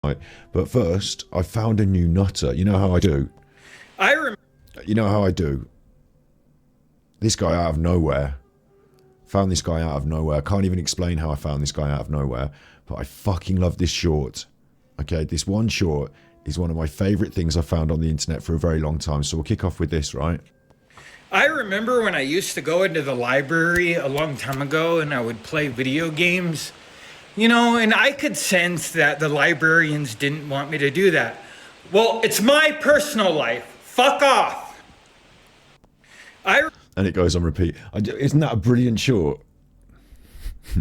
Right. But first, I found a new nutter. You know how I do? You know how I do? This guy out of nowhere. Found this guy out of nowhere. I can't even explain how I found this guy out of nowhere. But I fucking love this short. Okay, this one short is one of my favourite things I found on the internet for a very long time. So we'll kick off with this, right? I remember when I used to go into the library a long time ago and I would play video games. You know, and I could sense that the librarians didn't want me to do that. Well, it's my personal life. Fuck off. And it goes on repeat. Isn't that a brilliant short?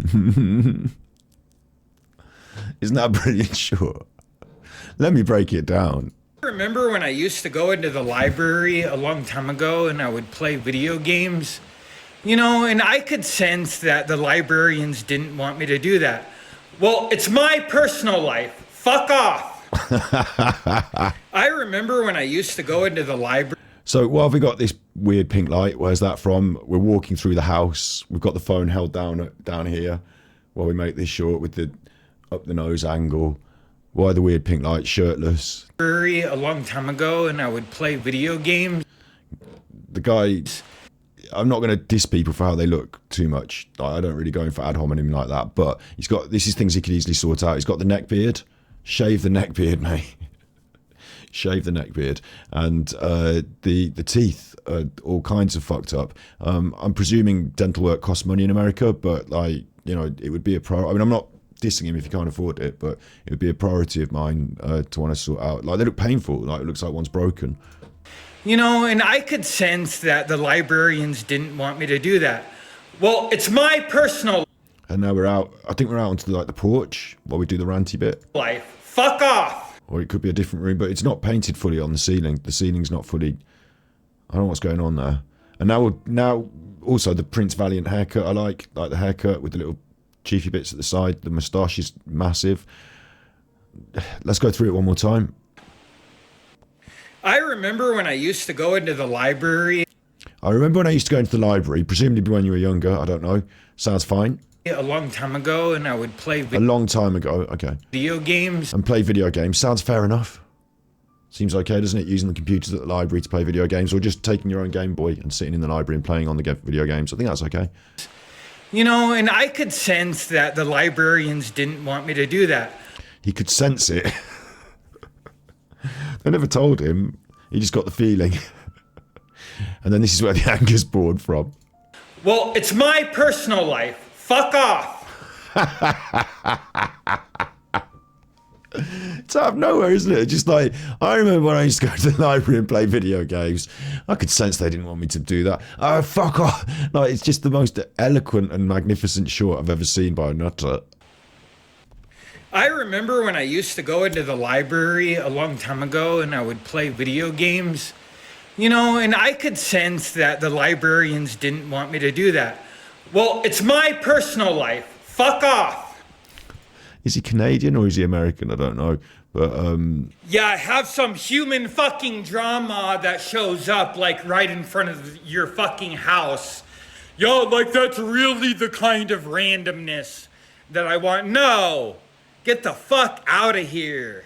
Isn't that a brilliant short? Let me break it down. I remember when I used to go into the library a long time ago and I would play video games. You know, and I could sense that the librarians didn't want me to do that. Well, it's my personal life. Fuck off. I remember when I used to go into the library. So why have we got this weird pink light? Where's that from? We're walking through the house. We've got the phone held down here while we make this short with the up the nose angle. Why the weird pink light? Shirtless. A long time ago and I would play video games. The guy... I'm not going to diss people for how they look too much. I don't really go in for ad hominem like that. But he's got... This is things he could easily sort out. He's got the neck beard. Shave the neck beard, mate. Shave the neck beard. And the teeth are all kinds of fucked up. I'm presuming dental work costs money in America, but like, you know, it would be a priority. I mean, I'm not dissing him if you can't afford it, but it would be a priority of mine to want to sort out. Like, they look painful. Like, it looks like one's broken. You know, and I could sense that the librarians didn't want me to do that. Well, it's my personal And now we're out. I think we're out onto the porch while we do the ranty bit. life. Fuck off. Or it could be a different room, but it's not painted fully on the ceiling. The ceiling's not fully... I don't know what's going on there. And now also the Prince Valiant haircut I like the haircut with the little cheeky bits at the side. The moustache is massive. Let's go through it one more time. I remember when I used to go into the library. I remember when I used to go into the library, presumably when you were younger, I don't know. Sounds fine. A long time ago and I would play A long time ago, okay. video games. And play video games. Sounds fair enough. Seems okay, doesn't it? Using the computers at the library to play video games, or just taking your own Game Boy and sitting in the library and playing on the video games. I think that's okay. You know, and I could sense that the librarians didn't want me to do that. He could sense it. They never told him. He just got the feeling. And then this is where the anger's born from. Well, it's my personal life. Fuck off. It's out of nowhere, isn't it? Just like, I remember when I used to go to the library and play video games. I could sense they didn't want me to do that. Oh, fuck off. Like, it's just the most eloquent and magnificent short I've ever seen by a nutter. I remember when I used to go into the library a long time ago and I would play video games. You know, and I could sense that the librarians didn't want me to do that. Well, it's my personal life. Fuck off. Is he Canadian or is he American? I don't know. But, Yeah, I have some human fucking drama that shows up, like, right in front of your fucking house. Yo, like, that's really the kind of randomness that I want. No! Get the fuck out of here.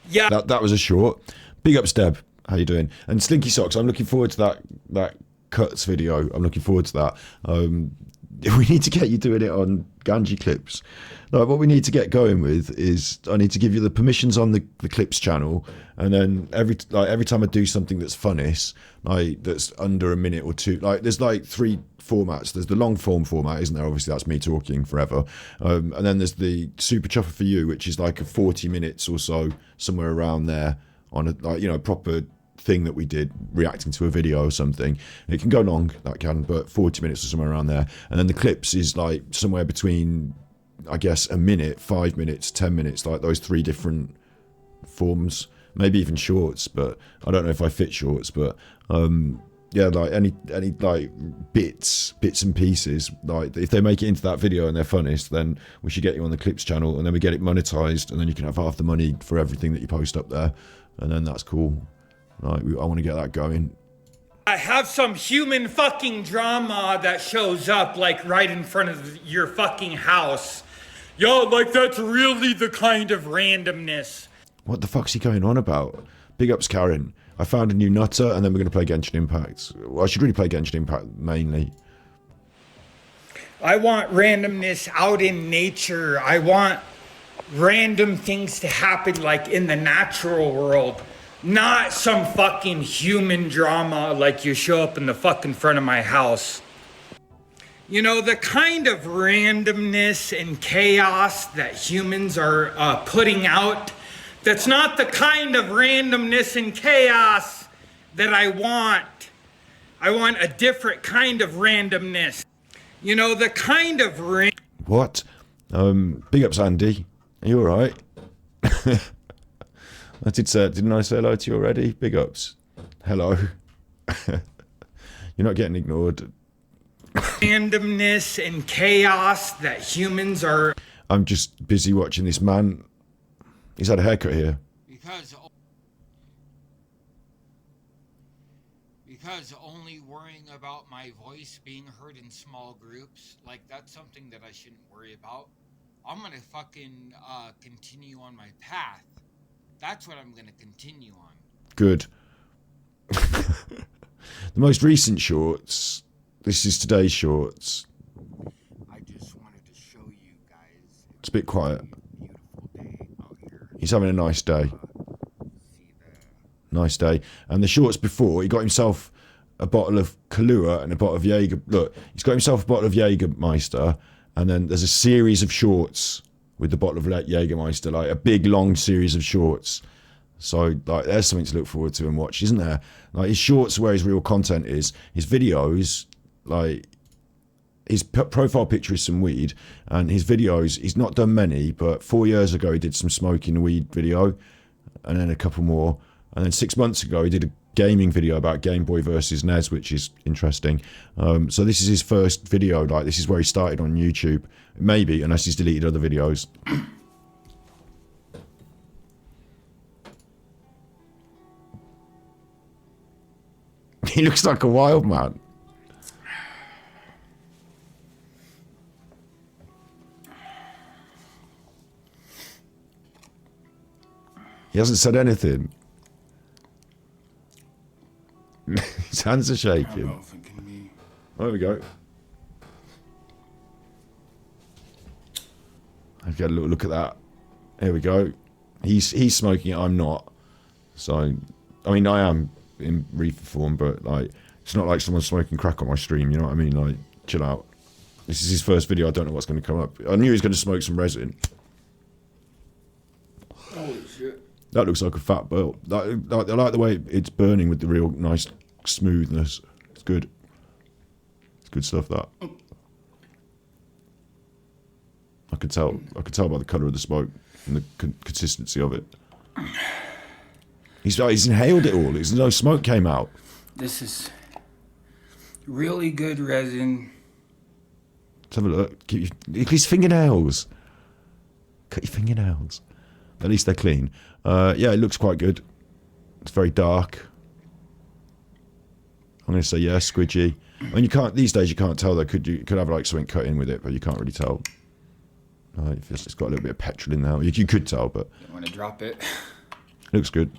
Yeah. that was a short. Big up, Steb. How you doing? And Slinky Socks, I'm looking forward to that cuts video. I'm looking forward to that. We need to get you doing it on Ganji Clips. Like, what we need to get going with is I need to give you the permissions on the Clips channel, and then every time I do something that's funniest, like that's under a minute or two, like there's like 3 formats. There's the long form format, isn't there? Obviously, that's me talking forever. And then there's the Super Chuffer for You, which is like a 40 minutes or so, somewhere around there, on a proper thing that we did reacting to a video or something. It can go long, that can, but 40 minutes or somewhere around there. And then the Clips is like somewhere between, I guess, a minute, 5 minutes, 10 minutes, like those 3 different forms, maybe even shorts, but I don't know if I fit shorts. But yeah, like any like bits and pieces, like if they make it into that video and they're funniest, then we should get you on the Clips channel, and then we get it monetized, and then you can have half the money for everything that you post up there, and then that's cool. Right, I want to get that going. I have some human fucking drama that shows up, like, right in front of your fucking house. Yo, like that's really the kind of randomness. What the fuck's he going on about? Big ups, Karen. I found a new nutter, and then we're going to play Genshin Impact. Well, I should really play Genshin Impact mainly. I want randomness out in nature. I want random things to happen like in the natural world. Not some fucking human drama like you show up in the fucking front of my house. You know, the kind of randomness and chaos that humans are putting out, that's not the kind of randomness and chaos that I want. I want a different kind of randomness. You know, the kind of What? Big ups, Andy. Are you alright? I did say, didn't I say hello to you already? Big ups. Hello. You're not getting ignored. randomness and chaos that humans are. I'm just busy watching this man. He's had a haircut here. Because only worrying about my voice being heard in small groups, like that's something that I shouldn't worry about. I'm gonna fucking continue on my path. That's what I'm gonna continue on. Good. The most recent shorts. This is today's shorts. I just wanted to show you guys. It's a bit quiet. Beautiful day out here. He's having a nice day. See Nice day. And the shorts before, he got himself a bottle of Kahlua and a bottle of Jaeger. Look, he's got himself a bottle of Jägermeister, and then there's a series of shorts with the bottle of Jägermeister, like a big long series of shorts. So like, there's something to look forward to and watch, isn't there? Like his shorts are where his real content is. His videos, like his profile picture is some weed, and his videos, he's not done many, but 4 years ago he did some smoking weed video, and then a couple more, and then 6 months ago he did a gaming video about Game Boy versus NES, which is interesting. So this is his first video. Like this is where he started on YouTube, maybe, unless he's deleted other videos. He looks like a wild man. He hasn't said anything. His hands are shaking. Oh, there we go. I've got a little look at that. Here we go. He's smoking it. I'm not. So, I mean, I am in reefer form, but like, it's not like someone's smoking crack on my stream. You know what I mean? Like, chill out. This is his first video. I don't know what's going to come up. I knew he was going to smoke some resin. Holy shit. That looks like a fat belt. I like the way it's burning with the real nice smoothness. It's good. It's good stuff, that. I could tell by the colour of the smoke and the consistency of it. He's inhaled it all. No smoke came out. This is really good resin. Let's have a look. Keep his fingernails. Cut your fingernails. At least they're clean. Yeah, it looks quite good. It's very dark. I'm going to say yeah, squidgy. I mean, you can't, these days you can't tell though. You could have like something cut in with it, but you can't really tell. It's got a little bit of petrol in there. You could tell, but... Don't want to drop it. Looks good.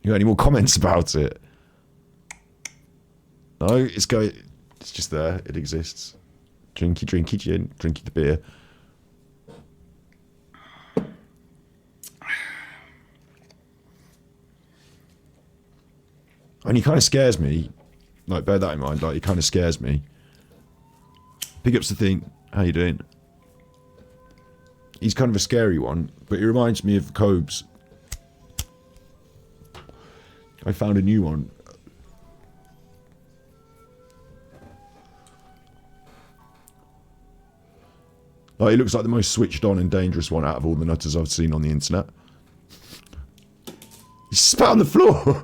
You got any more comments about it? No, it's just there. It exists. Drinky, drinky gin. Drinky the beer. And he kind of scares me. Like, bear that in mind. Like, he kind of scares me. Big ups to Thing. How you doing? He's kind of a scary one, but he reminds me of Cobes. I found a new one. Like, he looks like the most switched on and dangerous one out of all the nutters I've seen on the internet. He spat on the floor.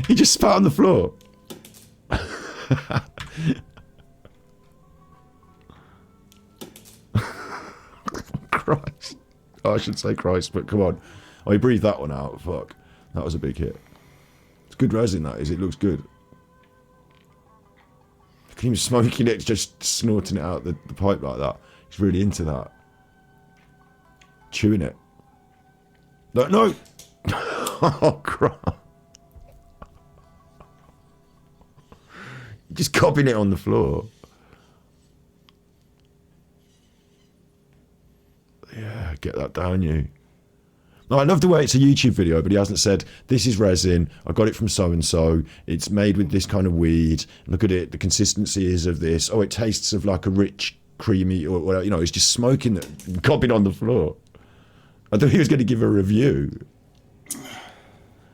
He just spat on the floor. Christ. Oh, I should say Christ, but come on. Oh, he breathed that one out. Fuck. That was a big hit. It's good resin, that is. It looks good. Look at him smoking it, just snorting it out the pipe like that. He's really into that. Chewing it. No, no. Oh, crap. Just copping it on the floor. Yeah, get that down, you. No, I love the way it's a YouTube video, but he hasn't said, this is resin, I got it from so-and-so, it's made with this kind of weed, look at it, the consistency is of this, oh, it tastes of like a rich, creamy, or whatever, you know, he's just smoking it, copping on the floor. I thought he was going to give a review.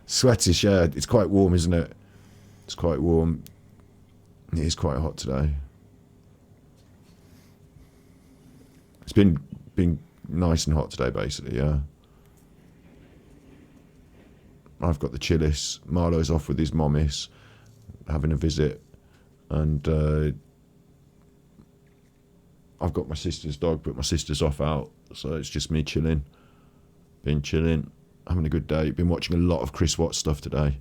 Sweatish, yeah, it's quite warm, isn't it? It's quite warm. It is quite hot today. It's been nice and hot today, basically, yeah. I've got the chillis. Marlo's off with his mommies, having a visit, and I've got my sister's dog, but my sister's off out, so it's just me chilling, having a good day. Been watching a lot of Chris Watts stuff today.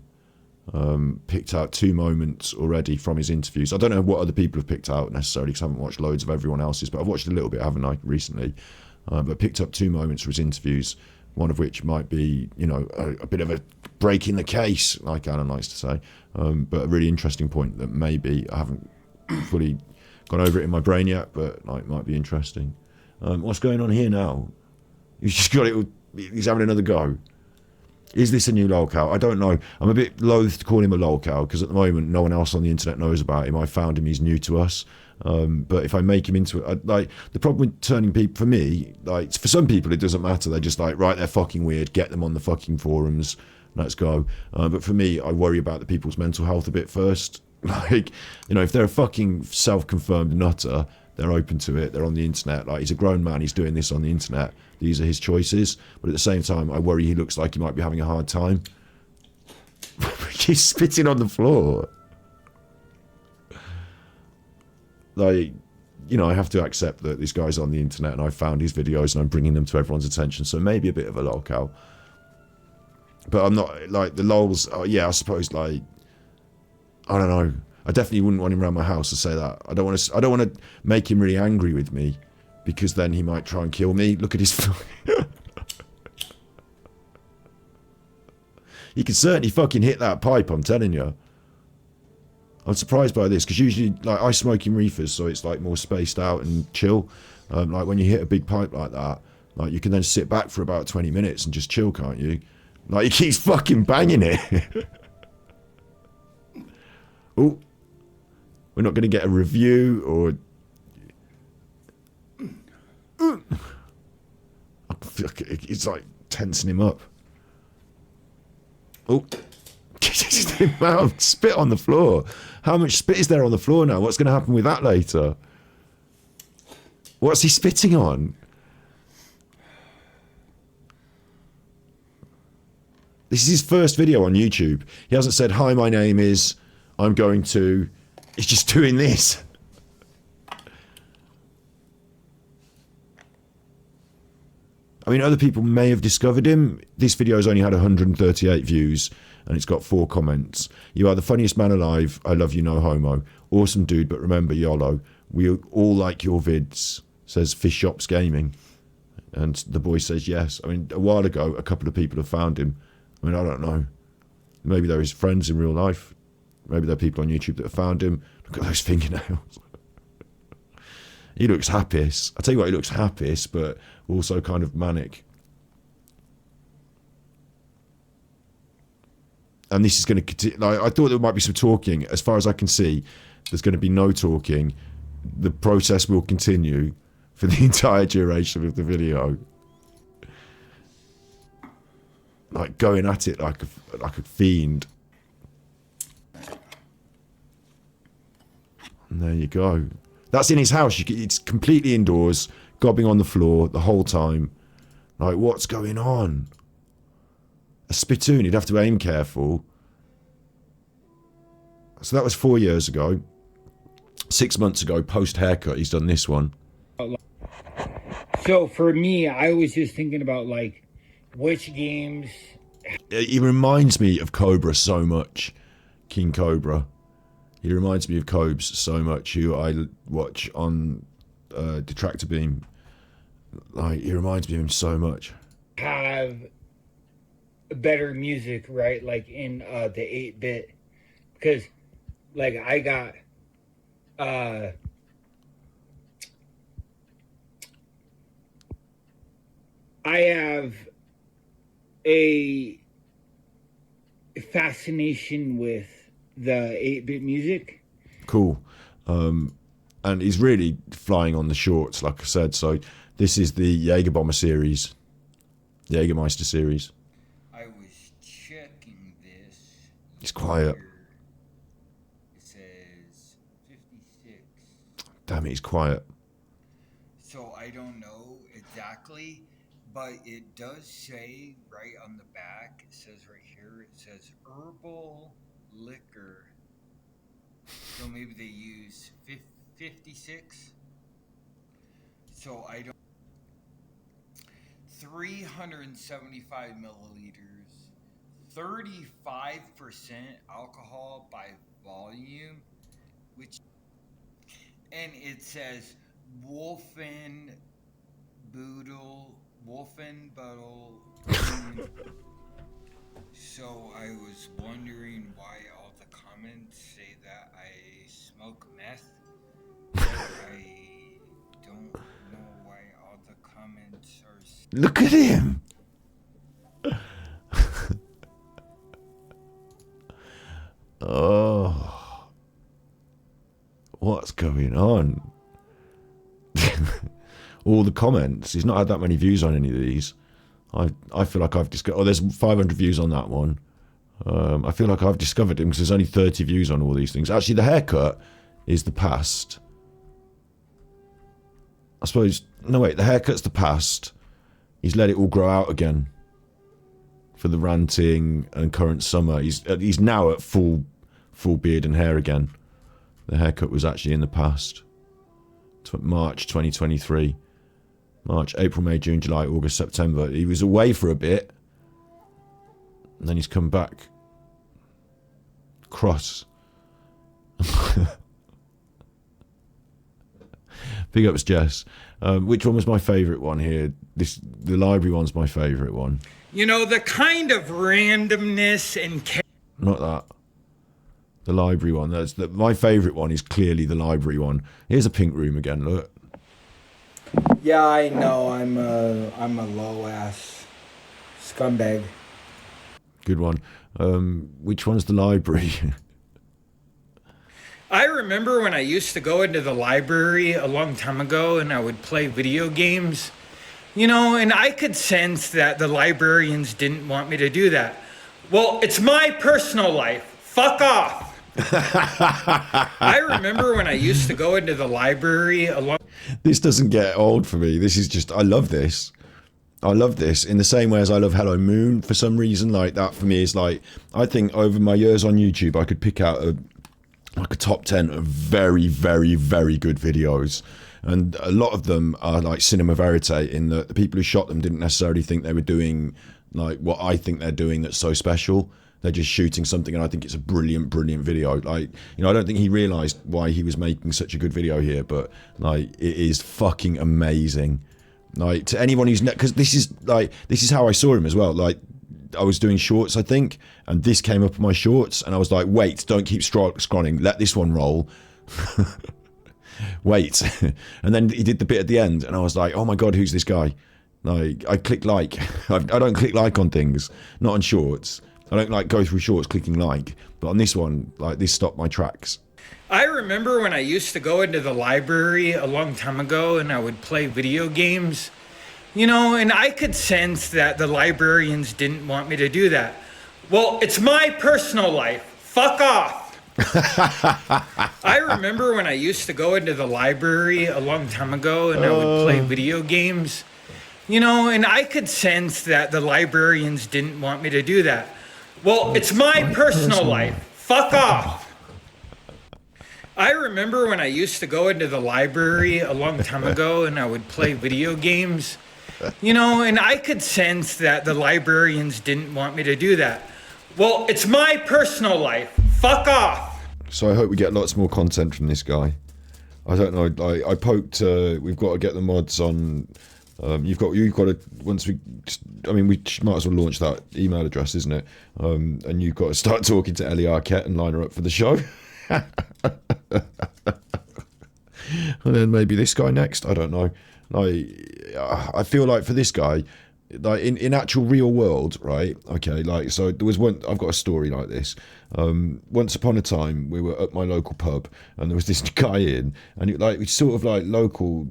Picked out 2 moments already from his interviews. I don't know what other people have picked out necessarily, because I haven't watched loads of everyone else's, but I've watched a little bit, haven't I, recently? But picked up 2 moments from his interviews, one of which might be, you know, a bit of a break in the case, like Alan likes to say, but a really interesting point that maybe I haven't fully gone over it in my brain yet, but like might be interesting. What's going on here now? He's just got it. He's having another go. Is this a new lolcow? I don't know. I'm a bit loath to call him a lolcow because at the moment no one else on the internet knows about him. I found him. He's new to us. But if I make him into it, like the problem with turning people, for me, like for some people it doesn't matter. They're just like, right, they're fucking weird. Get them on the fucking forums. Let's go. But for me, I worry about the people's mental health a bit first. Like, you know, if they're a fucking self-confirmed nutter, they're open to it. They're on the internet. Like, he's a grown man. He's doing this on the internet. These are his choices. But at the same time, I worry he looks like he might be having a hard time. He's spitting on the floor. Like, you know, I have to accept that this guy's on the internet and I found his videos and I'm bringing them to everyone's attention. So maybe a bit of a lolcow. But I'm not, like, the lols, yeah, I suppose, like, I don't know. I definitely wouldn't want him around my house to say that. I don't want to make him really angry with me, because then he might try and kill me. Look at his. He can certainly fucking hit that pipe, I'm telling you. I'm surprised by this, because usually, like, I smoke in reefers, so it's like more spaced out and chill. Like when you hit a big pipe like that, like you can then sit back for about 20 minutes and just chill, can't you? Like he keeps fucking banging it. Oh, we're not going to get a review or. It's like tensing him up. Oh, spit on the floor. How much spit is there on the floor now? What's going to happen with that later? What's he spitting on? This is his first video on YouTube. He hasn't said, hi, my name is, I'm going to. He's just doing this. I mean, other people may have discovered him. This video has only had 138 views and it's got 4 comments. You are the funniest man alive. I love you, no homo. Awesome dude, but remember YOLO. We all like your vids, says Fish Shops Gaming. And the boy says yes. I mean, a while ago, a couple of people have found him. I mean, I don't know. Maybe they're his friends in real life. Maybe there are people on YouTube that have found him. Look at those fingernails. He looks happiest. I tell you what, he looks happiest, but also kind of manic. And this is going to continue. Like, I thought there might be some talking. As far as I can see, there's going to be no talking. The process will continue for the entire duration of the video. Like going at it like a fiend. And there you go. That's in his house. It's completely indoors, gobbing on the floor the whole time. Like, what's going on? A spittoon, he'd have to aim careful. So that was 4 years ago. 6 months ago, post-haircut, he's done this one. So for me, I was just thinking about, like, which games... He reminds me of Cobra so much. King Cobra. He reminds me of Cobes so much, who I watch on Detractor Beam. Like, he reminds me of him so much. Have better music, right? Like in the 8-bit, because like I got I have a fascination with the 8-bit music. Cool. And he's really flying on the shorts, like I said. So this is the Jägerbomber series, Jägermeister series. I was checking this. It's quiet. It says 56. Damn it, he's quiet. So I don't know exactly, but it does say right on the back, it says right here, it says herbal liquor. So maybe they use 56. So I don't. 375 milliliters, 35% alcohol by volume, and it says Wolfenbüttel. So I was wondering why all the comments say that I smoke meth. I don't know why all the comments are. Look at him. Oh, what's going on? All the comments. He's not had that many views on any of these. I feel like I've discovered. Oh, there's 500 views on that one. I feel like I've discovered him because there's only 30 views on all these things. Actually, the haircut is the past. I suppose. No, wait. The haircut's the past. He's let it all grow out again for the ranting and current summer. He's now at full beard and hair again. The haircut was actually in the past. March 2023. March, April, May, June, July, August, September. He was away for a bit. And then he's come back. Cross. Big ups, Jess. Which one was my favourite one here? The library one's my favourite one. You know, the kind of randomness and Not that. The library one. My favourite one is clearly the library one. Here's a pink room again. Look. yeah, I know I'm a low ass scumbag. Good one. Which one's the library? I remember when I used to go into the library a long time ago and I would play video games, you know, and I could sense that the librarians didn't want me to do that. Well, it's my personal life. Fuck off. I remember when I used to go into the library a long. This doesn't get old for me. This is just, I love this. I love this in the same way as I love Hello Moon for some reason. Like that for me is like, I think over my years on YouTube, I could pick out a top 10 of very, very, very good videos. And a lot of them are like cinema verite in that the people who shot them didn't necessarily think they were doing like what I think they're doing that's so special. They're just shooting something, and I think it's a brilliant, brilliant video. Like, you know, I don't think he realised why he was making such a good video here, but like, it is fucking amazing. Like, to anyone who's because this is how I saw him as well. Like, I was doing shorts, I think, and this came up on my shorts, and I was like, wait, don't keep scrolling, let this one roll. Wait. And then he did the bit at the end, and I was like, oh my god, who's this guy? Like, I click like. I don't click like on things, not on shorts. I don't like go through shorts clicking like, but on this one, like, this stopped my tracks. I remember when I used to go into the library a long time ago and I would play video games, you know, and I could sense that the librarians didn't want me to do that. Well, it's my personal life. Fuck off. I remember when I used to go into the library a long time ago and I would play video games, you know, and I could sense that the librarians didn't want me to do that. Well, it's my personal life. Fuck off. I remember when I used to go into the library a long time ago and I would play video games, you know, and I could sense that the librarians didn't want me to do that. Well, it's my personal life. Fuck off. So I hope we get lots more content from this guy. I don't know. I poked. We've got to get the mods on. You've got to once we. I mean, we might as well launch that email address, isn't it? And you've got to start talking to Ellie Arquette and line her up for the show. And then maybe this guy next. I don't know. I feel like for this guy, like in actual real world, right? Okay, like so there was one. I've got a story like this. Once upon a time, we were at my local pub, and there was this guy in, and it's sort of like local,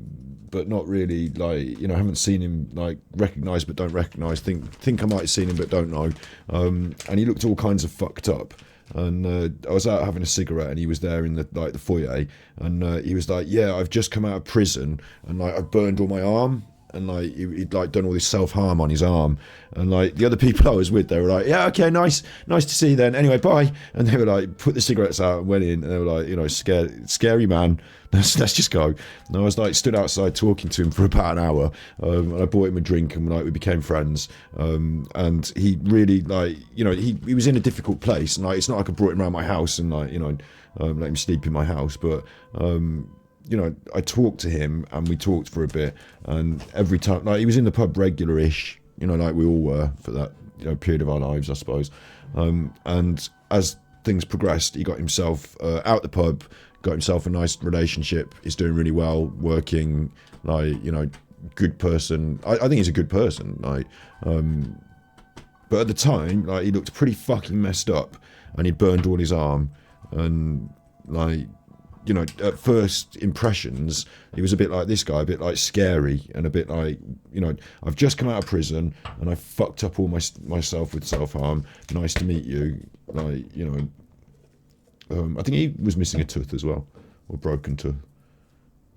but not really. Like, you know, haven't seen him, like recognise but don't recognise. Think I might have seen him but don't know. And he looked all kinds of fucked up. And I was out having a cigarette, and he was there in the foyer, and he was like, "Yeah, I've just come out of prison, and like I burned all my arm." And like he'd like done all this self-harm on his arm, and like the other people I was with, they were like, "Yeah, okay, nice to see you then. Anyway, bye." And they were like, put the cigarettes out and went in, and they were like, you know, scary man. Let's just go. And I was like, stood outside talking to him for about an hour, and I bought him a drink, and like we became friends. And he really, like, you know, he was in a difficult place, and like it's not like I brought him around my house and like, you know, let him sleep in my house, but you know, I talked to him, and we talked for a bit, and every time, like, he was in the pub regular-ish, you know, like we all were for that, you know, period of our lives, I suppose. And as things progressed, he got himself out the pub, got himself a nice relationship. He's doing really well, working, like, you know, good person. I think he's a good person, like, but at the time, like, he looked pretty fucking messed up, and he'd burned all his arm, and like, you know, at first impressions, he was a bit like this guy, a bit like scary, and a bit like, you know, I've just come out of prison, and I fucked up all myself with self-harm. Nice to meet you. Like, you know, I think he was missing a tooth as well, or broken tooth.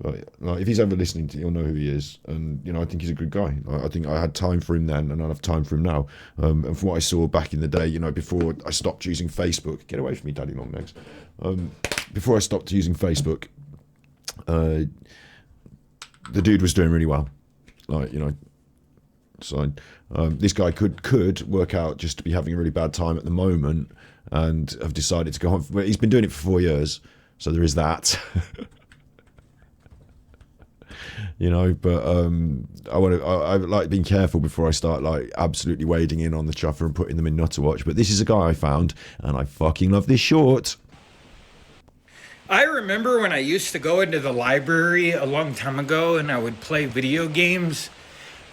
Like if he's ever listening to, you'll know who he is, and you know, I think he's a good guy. Like, I think I had time for him then, and I have time for him now. And from what I saw back in the day, you know, before I stopped using Facebook, get away from me, Daddy Longlegs. Before I stopped using Facebook, the dude was doing really well. Like, you know, so this guy could work out just to be having a really bad time at the moment, and have decided to go on. He's been doing it for 4 years, so there is that. You know, but I like being careful before I start like absolutely wading in on the chuffer and putting them in Nutter Watch. But this is a guy I found, and I fucking love this short. I remember when I used to go into the library a long time ago, and I would play video games,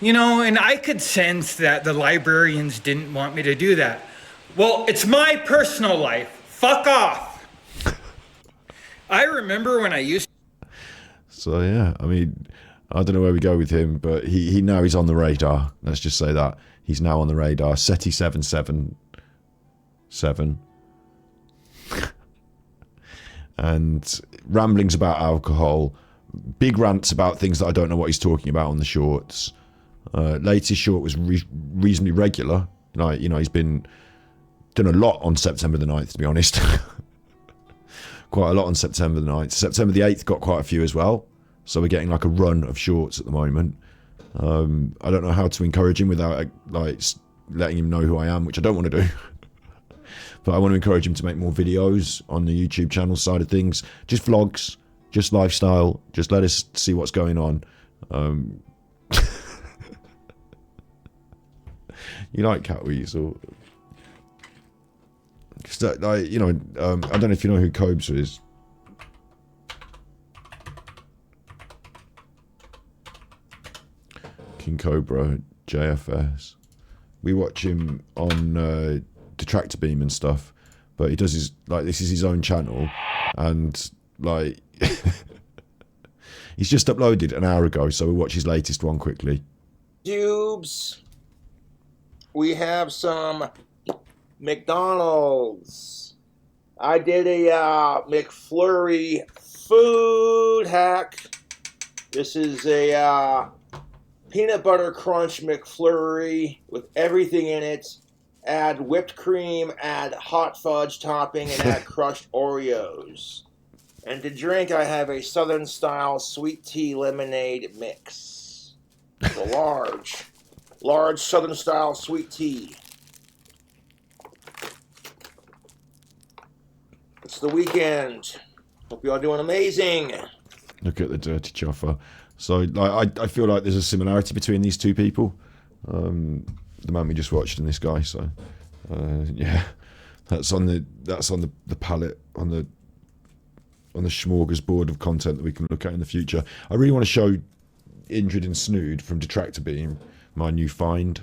you know, and I could sense that the librarians didn't want me to do that. Well, it's my personal life. Fuck off. I remember when I used. So yeah, I mean, I don't know where we go with him, but he now he's on the radar. Let's just say that he's now on the radar. SETI 777. And ramblings about alcohol, big rants about things that I don't know what he's talking about on the shorts. Latest short was reasonably regular. Like, you know, he's done a lot on September the 9th, to be honest. Quite a lot on September the 9th. September the 8th got quite a few as well. So we're getting like a run of shorts at the moment. I don't know how to encourage him without like letting him know who I am, which I don't want to do. But I want to encourage him to make more videos on the YouTube channel side of things. Just vlogs, just lifestyle. Just let us see what's going on. You like Catweasel? Like, you know, I don't know if you know who Cobes is. King Cobra, JFS. We watch him on Detractor Beam and stuff, but he does his, like, this is his own channel, and like he's just uploaded an hour ago, so we'll watch his latest one quickly. Cubes. We have some McDonald's. I did a McFlurry food hack. This is a peanut butter crunch McFlurry with everything in it. Add whipped cream, add hot fudge topping, and add crushed Oreos. And to drink, I have a Southern style sweet tea lemonade mix. It's a large Southern style sweet tea. It's the weekend. Hope you all doing amazing. Look at the dirty chuffer. So like, I feel like there's a similarity between these two people, the man we just watched and this guy. So yeah, that's on the palette, on the smorgasbord of content that we can look at in the future. I really want to show Injured and Snood from Detractor Beam, my new find.